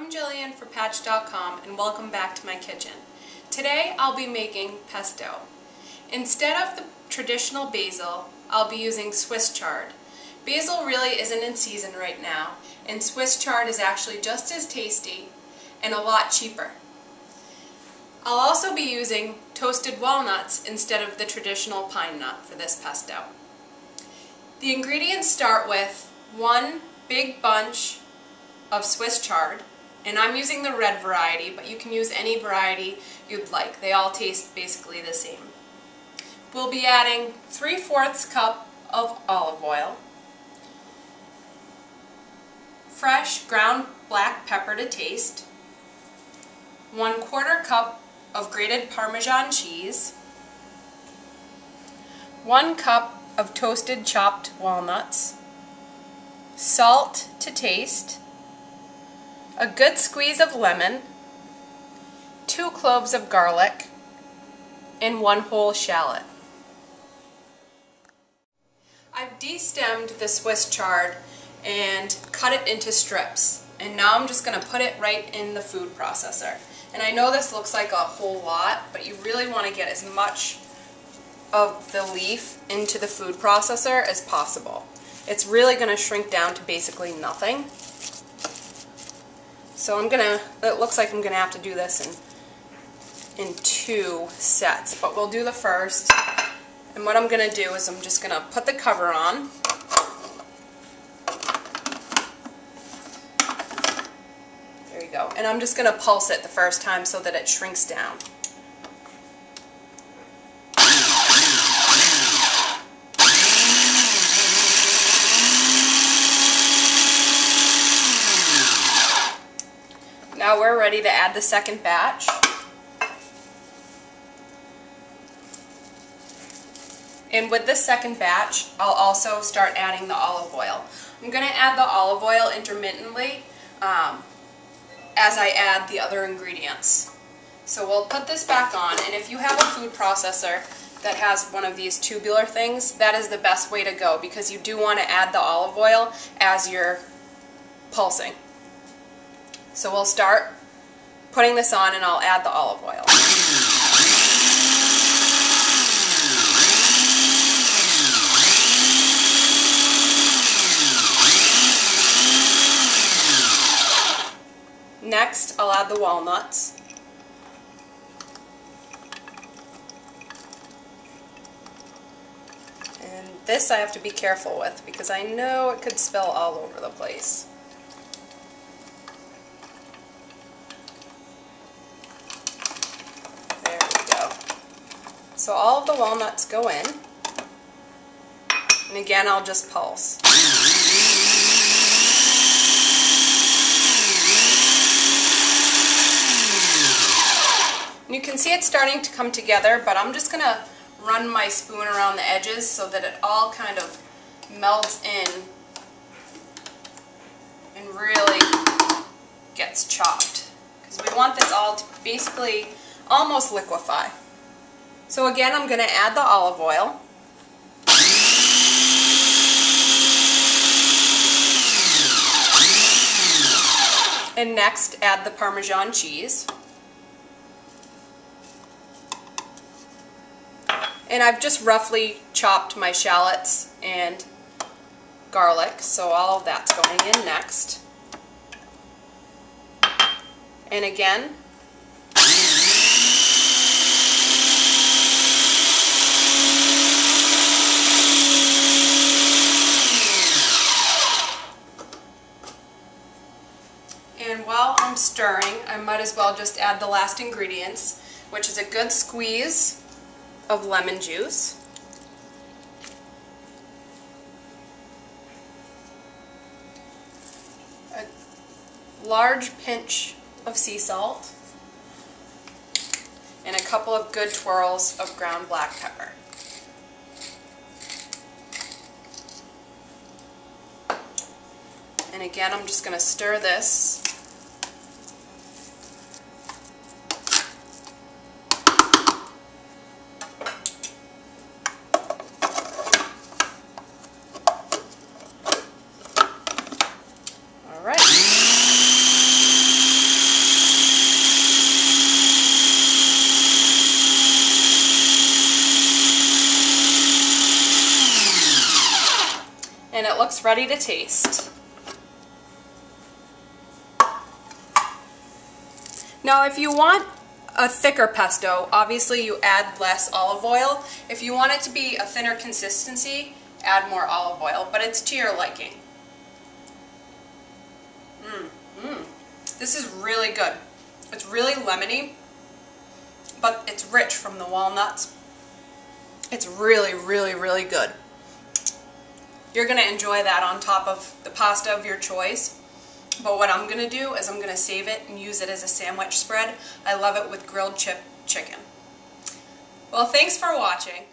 I'm Jillian for Patch.com and welcome back to my kitchen. Today I'll be making pesto. Instead of the traditional basil, I'll be using Swiss chard. Basil really isn't in season right now, and Swiss chard is actually just as tasty and a lot cheaper. I'll also be using toasted walnuts instead of the traditional pine nut for this pesto. The ingredients start with one big bunch of Swiss chard, and I'm using the red variety, but you can use any variety you'd like. They all taste basically the same. We'll be adding 3/4 cup of olive oil, fresh ground black pepper to taste, 1/4 cup of grated Parmesan cheese, 1 cup of toasted chopped walnuts, salt to taste, a good squeeze of lemon, 2 cloves of garlic, and 1 whole shallot. I've destemmed the Swiss chard and cut it into strips, and now I'm just going to put it right in the food processor. And I know this looks like a whole lot, but you really want to get as much of the leaf into the food processor as possible. It's really going to shrink down to basically nothing. So it looks like I'm going to have to do this in 2 sets, but we'll do the first. And what I'm going to do is I'm just going to put the cover on. There you go. And I'm just going to pulse it the first time so that it shrinks down. Now we're ready to add the second batch. And with this second batch, I'll also start adding the olive oil. I'm going to add the olive oil intermittently as I add the other ingredients. So we'll put this back on, and if you have a food processor that has one of these tubular things, that is the best way to go, because you do want to add the olive oil as you're pulsing. So we'll start putting this on, and I'll add the olive oil. Next, I'll add the walnuts. And this I have to be careful with because I know it could spill all over the place. There we go. So all of the walnuts go in. And again, I'll just pulse. You can see it's starting to come together, but I'm just going to run my spoon around the edges so that it all kind of melts in and really gets chopped. Because we want this all to basically almost liquefy. So again, I'm going to add the olive oil. And next, add the Parmesan cheese. And I've just roughly chopped my shallots and garlic, so all of that's going in next. And again, and while I'm stirring, I might as well just add the last ingredients, which is a good squeeze of lemon juice, a large pinch of sea salt, and a couple of good twirls of ground black pepper. And again, I'm just going to stir this. and it looks ready to taste. Now if you want a thicker pesto, obviously you add less olive oil. If you want it to be a thinner consistency, add more olive oil, but it's to your liking. This is really good. It's really lemony, but it's rich from the walnuts. It's really, really, really good. You're going to enjoy that on top of the pasta of your choice. But what I'm going to do is I'm going to save it and use it as a sandwich spread. I love it with grilled chicken. Well, thanks for watching.